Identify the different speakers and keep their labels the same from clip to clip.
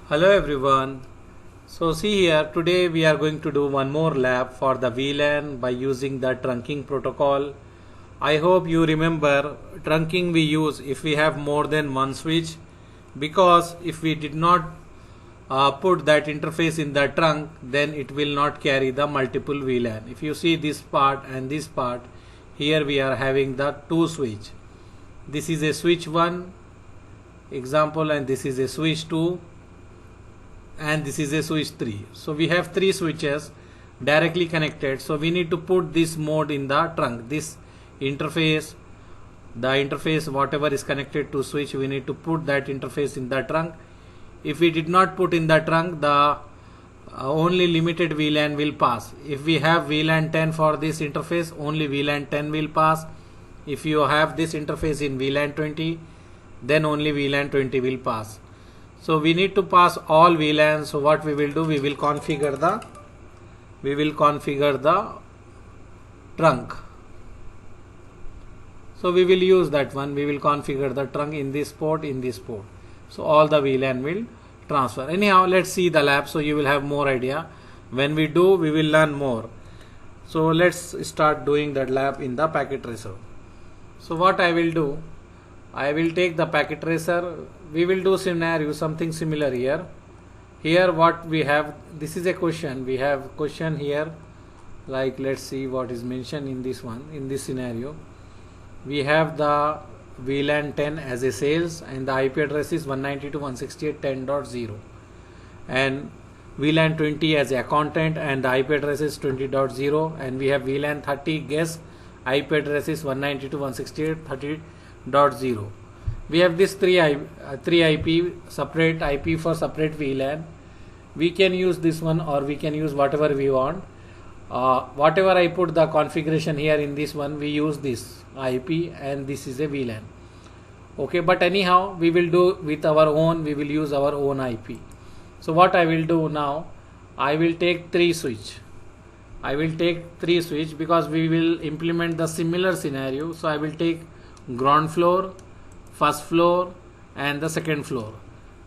Speaker 1: Hello everyone. So see here, today we are going to do one more lab for the VLAN by using the trunking protocol. I hope you remember trunking we use if we have more than one switch, because if we did not put that interface in the trunk, then it will not carry the multiple VLAN. If you see this part and this part, here we are having the two switch. This is a switch 1 example and this is a switch 2 and this is a switch 3. So we have three switches directly connected. So we need to put this mode in the trunk. This interface, the interface whatever is connected to switch, we need to put that interface in the trunk. If we did not put in the trunk, the only limited VLAN will pass. If we have VLAN 10 for this interface, only VLAN 10 will pass. If you have this interface in VLAN 20, then only VLAN 20 will pass. So we need to pass all VLANs. So what we will do, we will configure the trunk. So we will use that one. We will configure the trunk in this port, in this port. So all the VLAN will transfer. Anyhow, let's see the lab so you will have more idea. When we do, we will learn more. So let's start doing that lab in the packet tracer. So what I will do, I will take the packet tracer. We will do scenario something similar here. Here what we have, this is a question. We have question here, like let's see what is mentioned in this one. In this scenario, we have the VLAN 10 as a sales and the IP address is 192.168.10.0 and VLAN 20 as a accountant and the IP address is 20.0 and we have VLAN 30 guest IP address is 192.168.30.0. We have this three IP, separate IP for separate VLAN. We can use this one or we can use whatever we want. Whatever I put the configuration here in this one, we use this IP and this is a VLAN. Okay, but anyhow we will do with our own, we will use our own IP. So what I will do now, I will take three switch. I will take three switch because we will implement the similar scenario. So I will take ground floor, first floor and the second floor.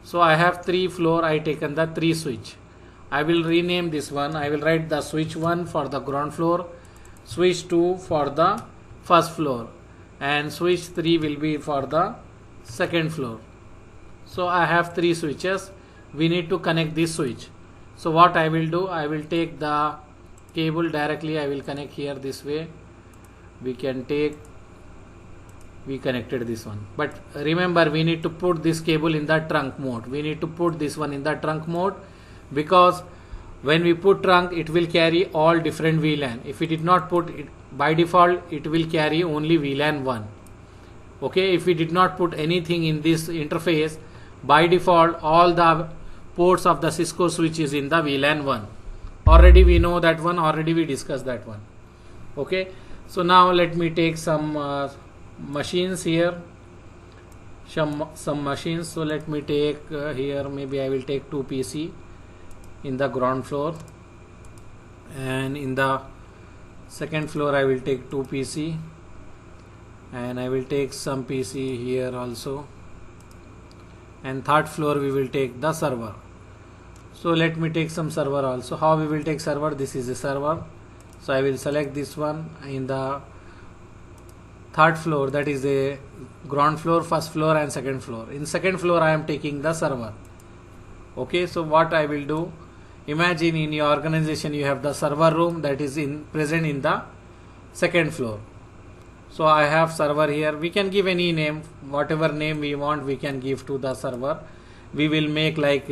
Speaker 1: So I have three floor, I taken the three switch. I will rename this one. I will write the switch 1 for the ground floor, switch 2 for the first floor and switch 3 will be for the second floor. So I have three switches. We need to connect this switch. So what I will do, I will take the cable directly. I will connect here this way. We connected this one, but remember we need to put this cable in the trunk mode. We need to put this one in the trunk mode because when we put trunk, it will carry all different VLAN. If we did not put it, by default it will carry only VLAN 1. Okay, if we did not put anything in this interface, by default all the ports of the Cisco switch is in the VLAN 1. Already we know that one, already we discussed that one. Okay, so now let me take some machines here, some machines. So let me take here, maybe I will take 2 PC in the ground floor and in the second floor I will take 2 PC and I will take some PC here also, and third floor we will take the server. So let me take some server also. How we will take server? This is a server. So I will select this one in the third floor, that is a ground floor, first floor and second floor. In second floor I am taking the server. Okay, so what I will do, imagine in your organization you have the server room that is present in the second floor. So I have server here. We can give any name, whatever name we want we can give to the server. We will make like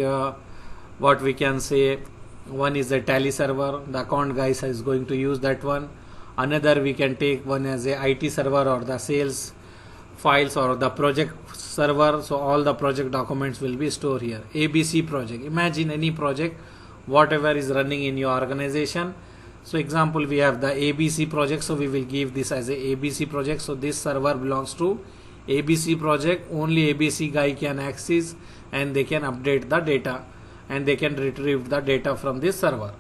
Speaker 1: what we can say, one is a tally server, the account guys is going to use that one. Another we can take one as a IT server or the sales files or the project server. So all the project documents will be stored here. ABC project, imagine any project whatever is running in your organization. So example, we have the ABC project, so we will give this as a ABC project. So this server belongs to ABC project. Only ABC guy can access and they can update the data and they can retrieve the data from this server.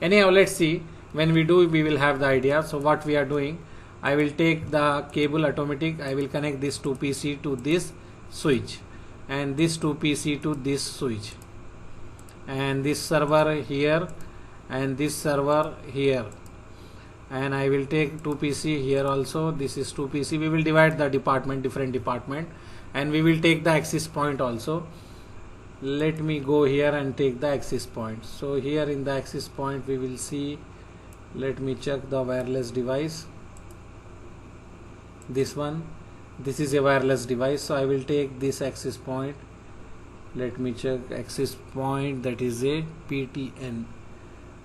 Speaker 1: Anyhow, let's see. When we do, we will have the idea. So what we are doing, I will take the cable automatic. I will connect this 2 PC to this switch and this 2 PC to this switch. and this server here, and this server here, and I will take 2 PC here also. This is 2 PC. We will divide the department, different department, and we will take the access point also. Let me go here and take the access point. So here in the access point we will see, let me check the wireless device, this one. This is a wireless device, so I will take this access point. Let me check access point, that is a PTN.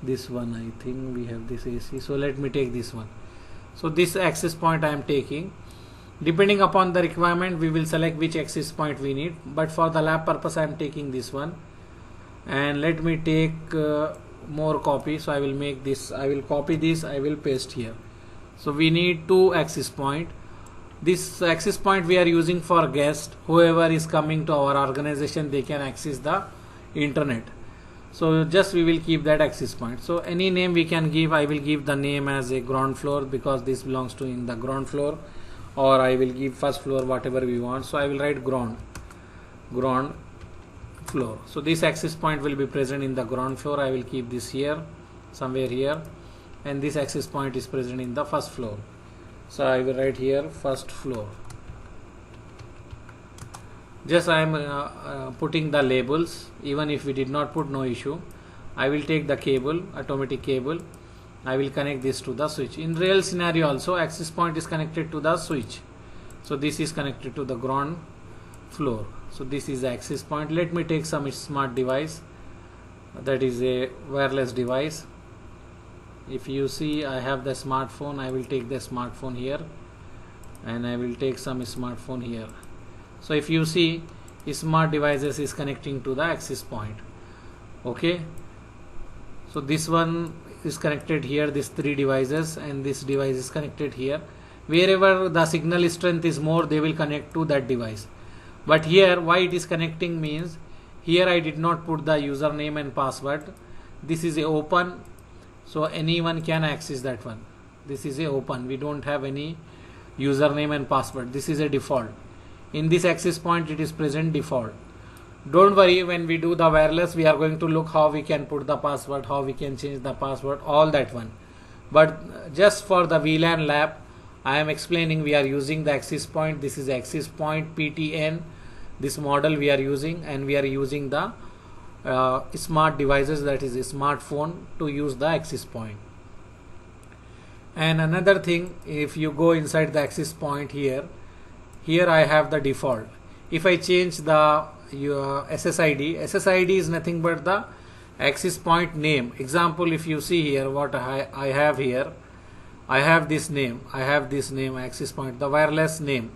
Speaker 1: This one, I think we have this AC, so let me take this one. So this access point I am taking. Depending upon the requirement, we will select which access point we need, but for the lab purpose I am taking this one. And let me take more copy. So I will make this, I will copy this, I will paste here. So we need 2 access point. This access point we are using for guest. Whoever is coming to our organization, they can access the internet. So just we will keep that access point. So any name we can give. I will give the name as a ground floor because this belongs to in the ground floor, or I will give first floor, whatever we want. So I will write ground floor. So this access point will be present in the ground floor. I will keep this here, somewhere here, and this access point is present in the first floor. So I will write here first floor. Just I am putting the labels. Even if we did not put, no issue. I will take the cable, automatic cable. I will connect this to the switch. In real scenario also, access point is connected to the switch. So this is connected to the ground floor. So this is the access point. Let me take some smart device, that is a wireless device. If you see, I have the smartphone. I will take the smartphone here, and I will take some smartphone here. So if you see, smart devices is connecting to the access point. Okay, so this one is connected here, these 3 devices, and this device is connected here. Wherever the signal strength is more, they will connect to that device. But here, why it is connecting means, here I did not put the username and password. This is a open, so anyone can access that one. This is a open, we don't have any username and password. This is a default. In this access point it is present default. Don't worry, when we do the wireless, we are going to look how we can put the password, how we can change the password, all that one. But just for the VLAN lab, I am explaining we are using the access point. This is access point PTN, this model we are using, and we are using the smart devices, that is a smartphone, to use the access point. And another thing, if you go inside the access point here I have the default. If I change the SSID is nothing but the access point name. Example, if you see here what I have here, I have this name, access point, the wireless name,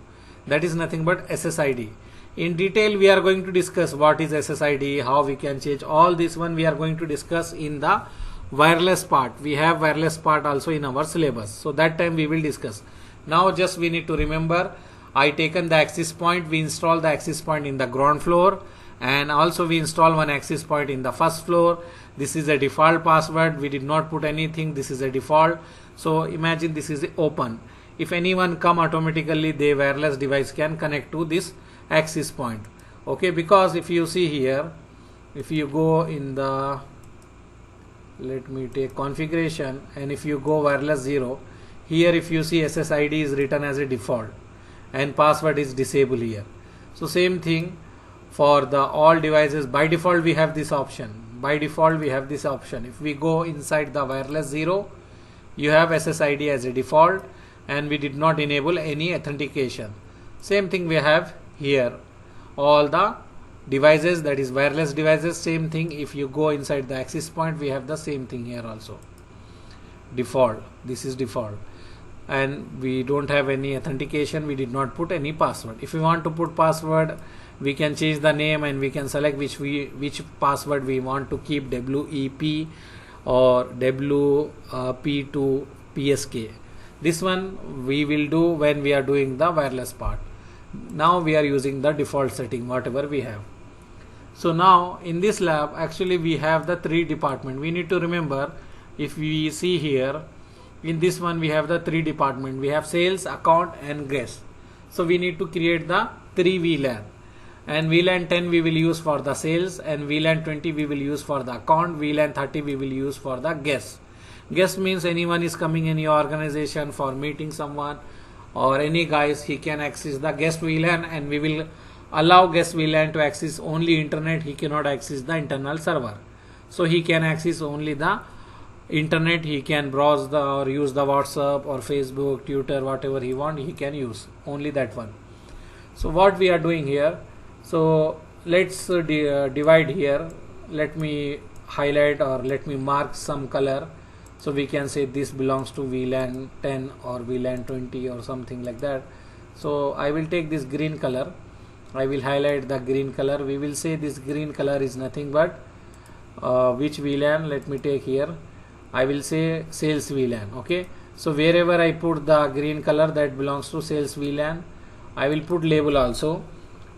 Speaker 1: that is nothing but SSID. In detail we are going to discuss what is SSID, how we can change all this one. We are going to discuss in the wireless part. We have wireless part also in our syllabus, so that time we will discuss. Now just we need to remember, I taken the access point, we install the access point in the ground floor, and also we install one access point in the first floor. This is a default password, we did not put anything, this is a default. So imagine this is open. If anyone come, automatically the wireless device can connect to this access point. Okay, because if you see here, if you go in the, let me take configuration, and if you go wireless 0, here if you see SSID is written as a default and password is disabled here. So same thing for the all devices. By default we have this option. If we go inside the wireless 0, you have SSID as a default, and we did not enable any authentication. Same thing we have here. All the devices, that is wireless devices, same thing. If you go inside the access point, we have the same thing here also. Default. This is default. And we don't have any authentication, we did not put any password. If we want to put password, we can change the name and we can select which password we want to keep, WEP or WP to PSK. This one we will do when we are doing the wireless part. Now we are using the default setting, whatever we have. So now in this lab, actually we have the 3 departments. We need to remember, if we see here, in this one we have the 3 departments. We have sales, account and guest. So we need to create the 3 VLAN. and VLAN 10 we will use for the sales, and VLAN 20 we will use for the account, VLAN 30 we will use for the guest. Guest means anyone is coming in your organization for meeting someone or any guys, he can access the guest VLAN, and we will allow guest VLAN to access only internet. He cannot access the internal server, so he can access only the internet. He can browse the or use the WhatsApp or Facebook, Twitter, whatever he want, he can use only that one. So what we are doing here, so let's divide here. Let me highlight or let me mark some color, so we can say this belongs to VLAN 10 or VLAN 20 or something like that. So I will take this green color, I will highlight the green color. We will say this green color is nothing but which VLAN. Let me take here, I will say sales VLAN. Okay, so wherever I put the green color, that belongs to sales VLAN. I will put label also.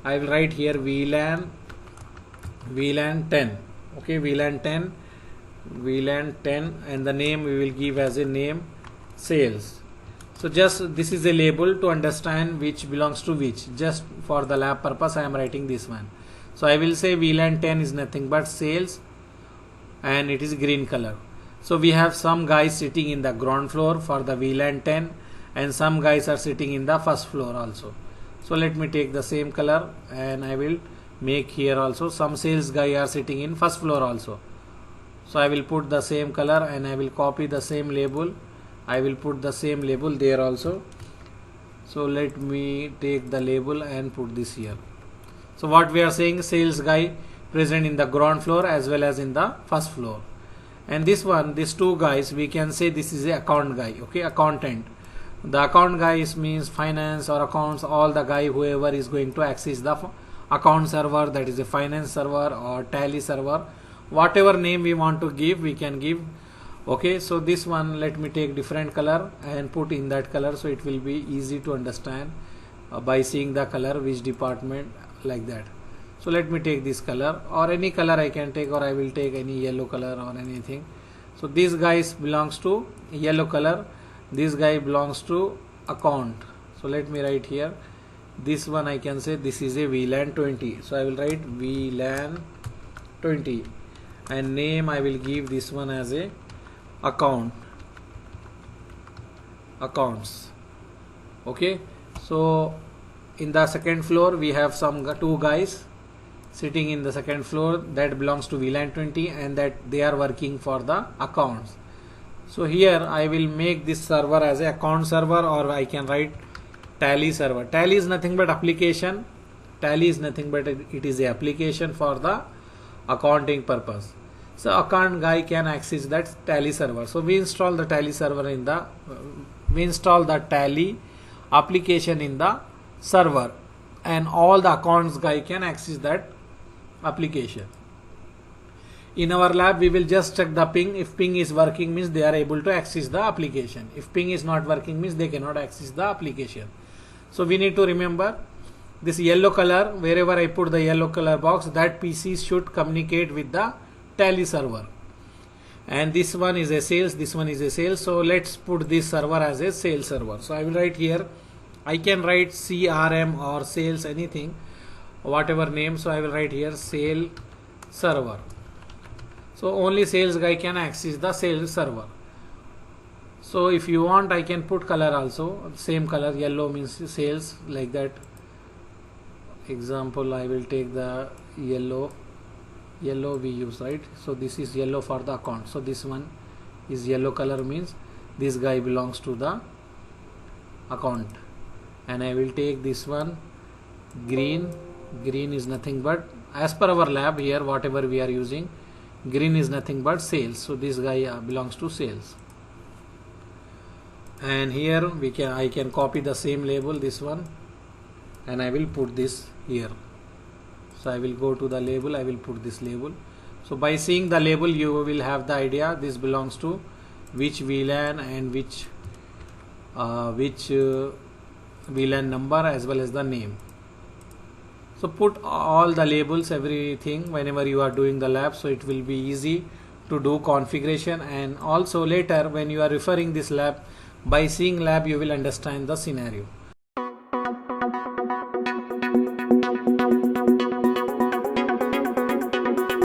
Speaker 1: I will write here VLAN 10. Okay, VLAN 10, and the name we will give as a name sales. So just this is a label to understand which belongs to which. Just for the lab purpose I am writing this one. So I will say VLAN 10 is nothing but sales, and it is green color. So we have some guys sitting in the ground floor for the VLAN 10, and some guys are sitting in the first floor also. So let me take the same color, and I will make here also some sales guy are sitting in first floor also. So I will put the same color, and I will copy the same label. I will put the same label there also. So let me take the label and put this here. So what we are saying, sales guy present in the ground floor as well as in the first floor. And this one, these two guys, we can say this is a account guy. Okay, accountant. The account guy means finance or accounts, all the guy whoever is going to access the account server, that is a finance server or tally server, whatever name we want to give, we can give. Okay, so this one, let me take different color and put in that color, so it will be easy to understand by seeing the color which department, like that. So let me take this color, or any color I can take, or I will take any yellow color or anything. So this guy belongs to yellow color, this guy belongs to account. So let me write here, this one I can say this is a VLAN 20. So I will write VLAN 20, and name I will give this one as a accounts. Okay, so in the second floor we have some two guys sitting in the second floor, that belongs to VLAN 20, and that they are working for the accounts. So here I will make this server as a account server, or I can write tally server. Tally is nothing but application. Tally is nothing but it is a application for the accounting purpose. So account guy can access that tally server. So we install the tally server in the tally application in the server, and all the accounts guy can access that application. In our lab we will just check the ping. If ping is working, means they are able to access the application. If ping is not working, means they cannot access the application. So we need to remember this yellow color, wherever I put the yellow color box, that PC should communicate with the tally server. And this one is a sales, this one is a sales. So let's put this server as a sales server. So I will write here, I can write CRM or sales, anything, whatever name. So I will write here sale server. So only sales guy can access the sales server. So if you want, I can put color also, same color, yellow means sales, like that. Example, I will take the yellow we use, right? So this is yellow for the account. So this one is yellow color, means this guy belongs to the account. And I will take this one green is nothing but, as per our lab here, whatever we are using, green is nothing but sales. So this guy belongs to sales. And here I can copy the same label, this one, and I will put this here. So I will go to the label, I will put this label. So by seeing the label you will have the idea this belongs to which VLAN and which VLAN number as well as the name. So put all the labels, everything, whenever you are doing the lab, so it will be easy to do configuration. And also later when you are referring this lab, by seeing lab you will understand the scenario.